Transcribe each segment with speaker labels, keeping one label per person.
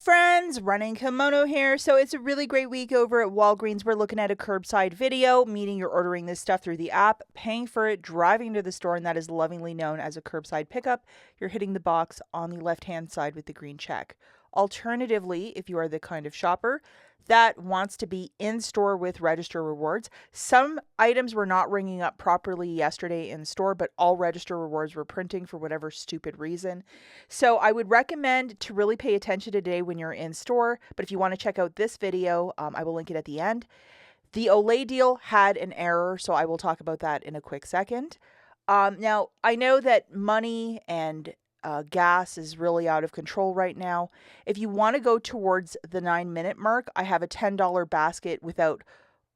Speaker 1: Friends, Running Kimono here. So it's a really great week over at Walgreens. We're looking at a curbside video, meaning you're ordering this stuff through the app, paying for it, driving to the store, and that is lovingly known as a curbside pickup. You're hitting the box on the left-hand side with the green check. Alternatively, if you are the kind of shopper that wants to be in store with register rewards, some items were not ringing up properly yesterday in store, but all register rewards were printing for whatever stupid reason. So I would recommend to really pay attention today when you're in store. But if you want to check out this video, I will link it at the end. The Olay deal had an error, so I will talk about that in a quick second. Now, I know that money and gas is really out of control right now. If you want to go towards the 9-minute mark, I have a $10 basket without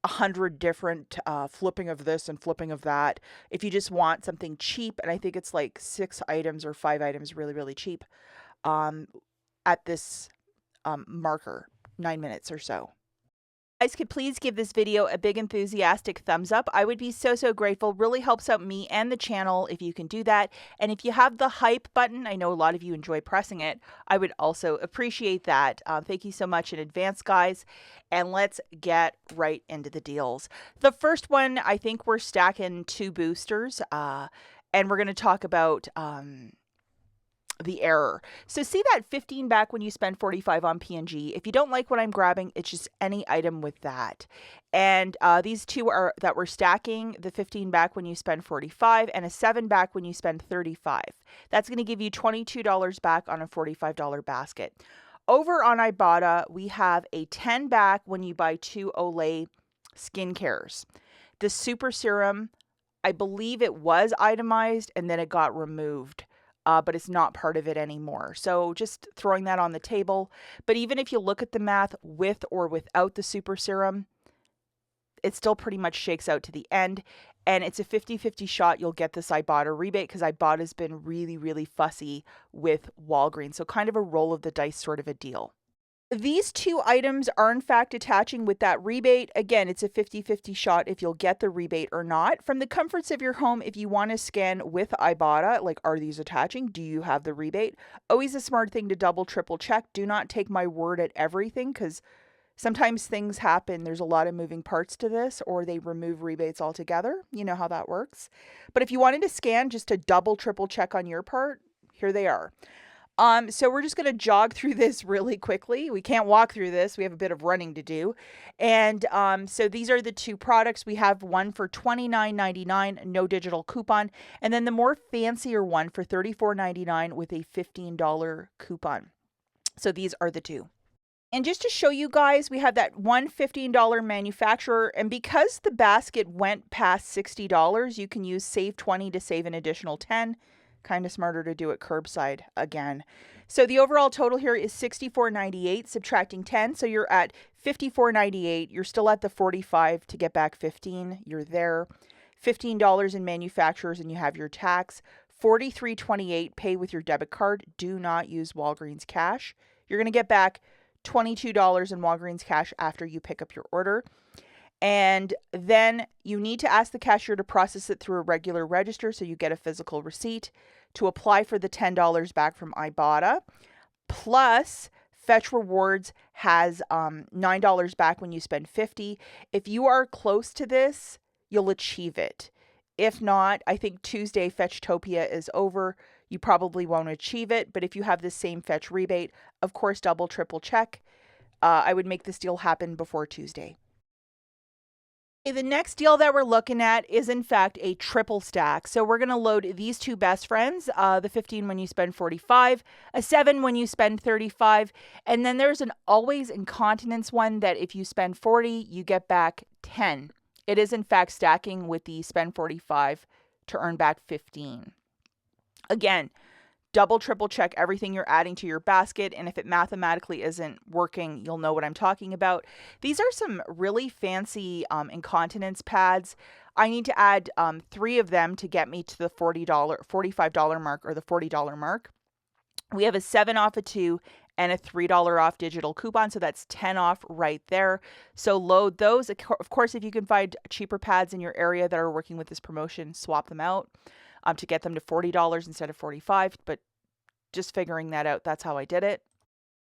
Speaker 1: 100 different flipping of this and flipping of that. If you just want something cheap, and I think it's like 6 items or 5 items really, really cheap at this marker, 9 minutes or so. Guys, could please give this video a big enthusiastic thumbs up. I would be so grateful. Really helps out me and the channel if you can do that. And if you have the hype button, I know a lot of you enjoy pressing it, I would also appreciate that. Thank you so much in advance, guys. And let's get right into the deals. The first one, I think we're stacking 2 boosters, and we're going to talk about the error. So see that 15 back when you spend 45 on P&G. If you don't like what I'm grabbing, it's just any item with that. And these two are that we're stacking, the 15 back when you spend 45 and a 7 back when you spend 35. That's going to give you $22 back on a $45 basket. Over on IBOTTA, we have a 10 back when you buy 2 Olay skincares. The super serum, I believe it was itemized and then it got removed. But it's not part of it anymore. So just throwing that on the table. But even if you look at the math with or without the super serum, it still pretty much shakes out to the end. And it's a 50-50 shot you'll get this IBOTTA rebate because IBOTTA has been really fussy with Walgreens. So kind of a roll of the dice sort of a deal. These 2 items are in fact attaching with that rebate. Again, it's a 50-50 shot if you'll get the rebate or not. From the comforts of your home, if you want to scan with IBOTTA, like are these attaching? Do you have the rebate? Always a smart thing to double, triple check. Do not take my word at everything because sometimes things happen. There's a lot of moving parts to this, or they remove rebates altogether. You know how that works. But if you wanted to scan just to double, triple check on your part, here they are. So we're just going to jog through this really quickly. We can't walk through this. We have a bit of running to do. And so these are the 2 products. We have one for $29.99, no digital coupon. And then the more fancier one for $34.99 with a $15 coupon. So these are the 2. And just to show you guys, we have that one $15 manufacturer. And because the basket went past $60, you can use Save 20 to save an additional 10. Kind of smarter to do it curbside again. So the overall total here is $64.98, subtracting 10. So you're at $54.98. You're still at the 45 to get back 15. You're there. $15 in manufacturers and you have your tax. $43.28, pay with your debit card. Do not use Walgreens cash. You're going to get back $22 in Walgreens cash after you pick up your order. And then you need to ask the cashier to process it through a regular register so you get a physical receipt to apply for the $10 back from IBOTTA. Plus, Fetch Rewards has $9 back when you spend $50. If you are close to this, you'll achieve it. If not, I think Tuesday Fetchtopia is over. You probably won't achieve it, but if you have the same Fetch rebate, of course, double, triple check. I would make this deal happen before Tuesday. The next deal that we're looking at is in fact a triple stack. So we're going to load these 2 best friends, the 15 when you spend 45, a 7 when you spend 35, and then there's an always Incontinence one that if you spend 40, you get back 10. It is in fact stacking with the spend 45 to earn back 15. Again, double, triple check everything you're adding to your basket. And if it mathematically isn't working, you'll know what I'm talking about. These are some really fancy incontinence pads. I need to add 3 of them to get me to the $45 mark or the $40 mark. We have a 7 off of 2 and a $3 off digital coupon. So that's 10 off right there. So load those. Of course, if you can find cheaper pads in your area that are working with this promotion, swap them out. To get them to $40 instead of $45, but just figuring that out, that's how I did it.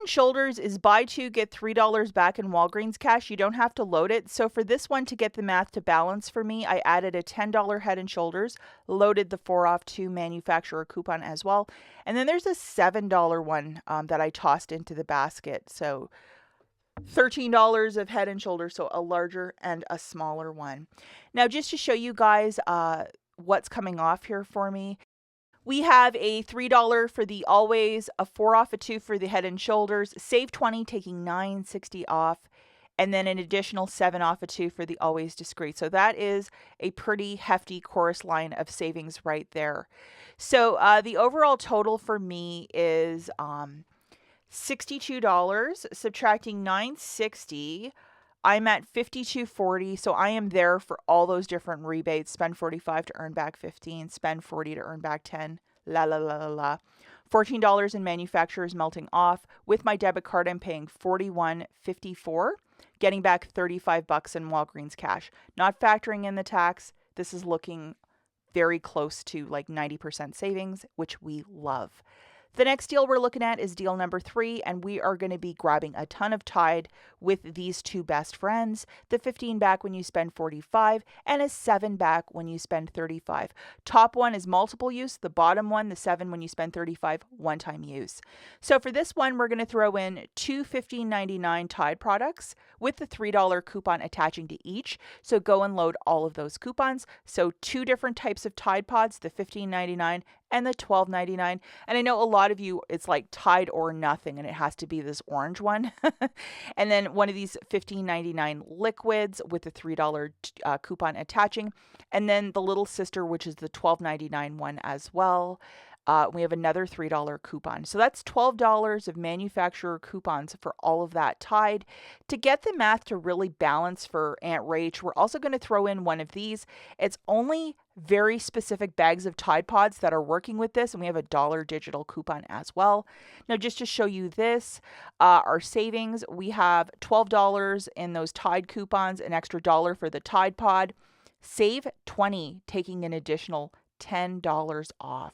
Speaker 1: Shoulders is buy two, get $3 back in Walgreens cash. You don't have to load it. So for this one, to get the math to balance for me, I added a $10 Head and Shoulders, loaded the 4 off 2 manufacturer coupon as well. And then there's a $7 one that I tossed into the basket. So $13 of Head and Shoulders, so a larger and a smaller one. Now, just to show you guys what's coming off here for me, we have a $3 for the Always, a 4 off a 2 for the Head and Shoulders, save 20, taking $9.60 off, and then an additional 7 off a 2 for the Always Discreet. So that is a pretty hefty chorus line of savings right there. So the overall total for me is $62, subtracting $9.60. I'm at $52.40, so I am there for all those different rebates. Spend $45 to earn back $15, spend $40 to earn back $10, la la la la la. $14 in manufacturers melting off. With my debit card, I'm paying $41.54, getting back $35 in Walgreens cash. Not factoring in the tax, this is looking very close to like 90% savings, which we love. The next deal we're looking at is deal number 3, and we are going to be grabbing a ton of Tide with these two best friends, the 15 back when you spend $45 and a 7 back when you spend $35. Top one is multiple use, the bottom one, the 7 when you spend $35, one-time use. So for this one, we're going to throw in two $15.99 Tide products with the $3 coupon attaching to each. So go and load all of those coupons. So 2 different types of Tide Pods, the $15.99 and the $12.99. And I know a lot of you, it's like Tide or nothing, and it has to be this orange one. And then one of these $15.99 liquids with the $3 coupon attaching. And then the little sister, which is the $12.99 one as well. We have another $3 coupon. So that's $12 of manufacturer coupons for all of that Tide. To get the math to really balance for Aunt Rach, we're also going to throw in one of these. It's only very specific bags of Tide Pods that are working with this, and we have a $1 digital coupon as well. Now, just to show you this, our savings, we have $12 in those Tide coupons, an extra $1 for the Tide Pod. Save $20, taking an additional $10 off.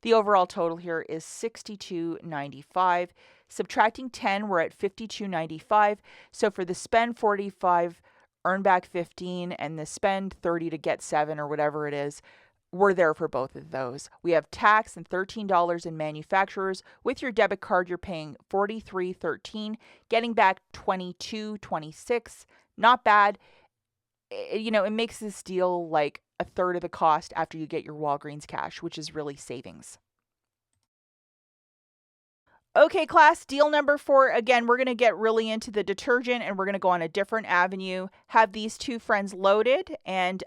Speaker 1: The overall total here is $62.95. Subtracting 10, we're at $52.95. So for the spend 45, earn back 15, and the spend 30 to get 7 or whatever it is, we're there for both of those. We have tax and $13 in manufacturers. With your debit card, you're paying $43.13, getting back $22.26. Not bad. You know, it makes this deal like a third of the cost after you get your Walgreens cash, which is really savings. Okay, class, deal number 4. Again, we're going to get really into the detergent, and we're going to go on a different avenue, have these two friends loaded. And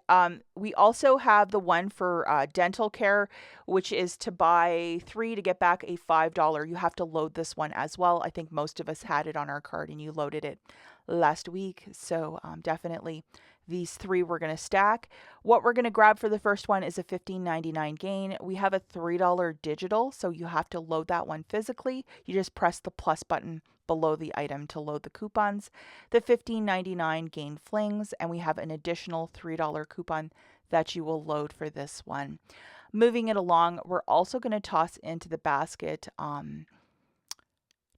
Speaker 1: we also have the one for dental care, which is to buy 3 to get back a $5. You have to load this one as well. I think most of us had it on our card, and you loaded it last week. So definitely these 3 we're going to stack. What we're going to grab for the first one is a $15.99 gain. We have a $3 digital, so you have to load that one physically. You just press the plus button below the item to load the coupons. The $15.99 gain flings, and we have an additional $3 coupon that you will load for this one. Moving it along, we're also going to toss into the basket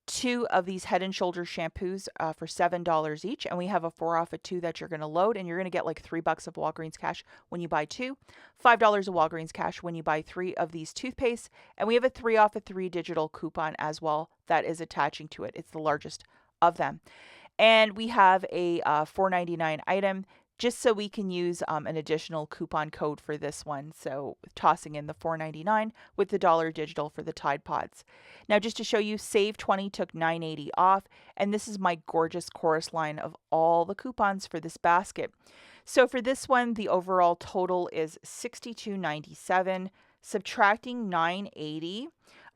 Speaker 1: 2 of these Head and Shoulders shampoos for $7 each, and we have a 4 off a 2 that you're going to load, and you're going to get like $3 of Walgreens cash when you buy 2, $5 of Walgreens cash when you buy 3 of these toothpaste, and we have a 3 off a 3 digital coupon as well that is attaching to it. It's the largest of them. And we have a $4.99 item, just so we can use an additional coupon code for this one. So tossing in the $4.99 with the $1 digital for the Tide Pods. Now, just to show you, Save 20 took $9.80 off, and this is my gorgeous chorus line of all the coupons for this basket. So for this one, the overall total is $62.97, subtracting $9.80.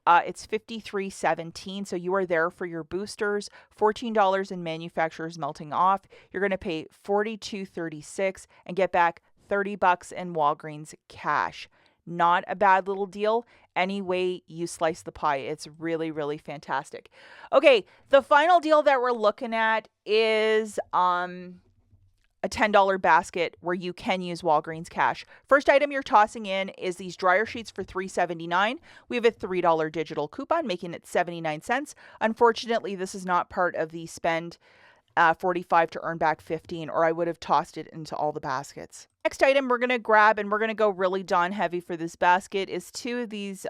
Speaker 1: It's $53.17, so you are there for your boosters. $14 in manufacturers melting off. You're going to pay $42.36 and get back $30 in Walgreens cash. Not a bad little deal. Any way you slice the pie, it's really, really fantastic. Okay, the final deal that we're looking at is a a $10 basket where you can use Walgreens cash. First item you're tossing in is these dryer sheets for $3.79. We have a $3 digital coupon, making it 79 cents. Unfortunately, this is not part of the spend 45 to earn back 15, or I would have tossed it into all the baskets. Next item we're going to grab, and we're going to go really Dawn heavy for this basket, is 2 of these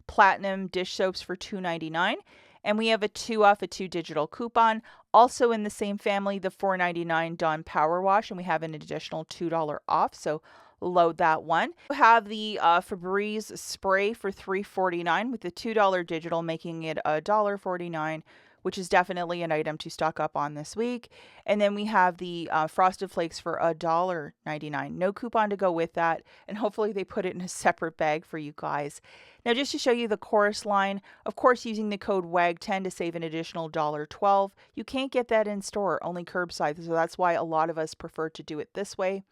Speaker 1: platinum dish soaps for $2.99. And we have a 2 off a 2 digital coupon. Also in the same family, the $4.99 Dawn Power Wash, and we have an additional $2 off, so load that one. We have the Febreze spray for $3.49 with the $2 digital, making it $1.49, which is definitely an item to stock up on this week. And then we have the Frosted Flakes for $1.99. No coupon to go with that, and hopefully they put it in a separate bag for you guys. Now, just to show you the chorus line, of course, using the code WAG10 to save an additional $1.12. You can't get that in store, only curbside, so that's why a lot of us prefer to do it this way.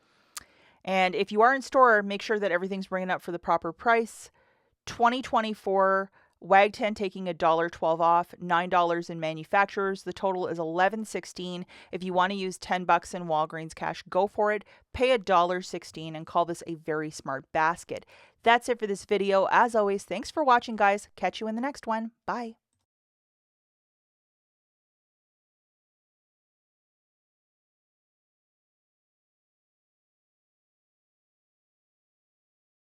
Speaker 1: And if you are in store, make sure that everything's ringing up for the proper price. 2024 WAG10 taking $1.12 off, $9 in manufacturers. The total is $11.16. If you want to use $10 in Walgreens cash, go for it. Pay $1.16 and call this a very smart basket. That's it for this video. As always, thanks for watching, guys. Catch you in the next one. Bye.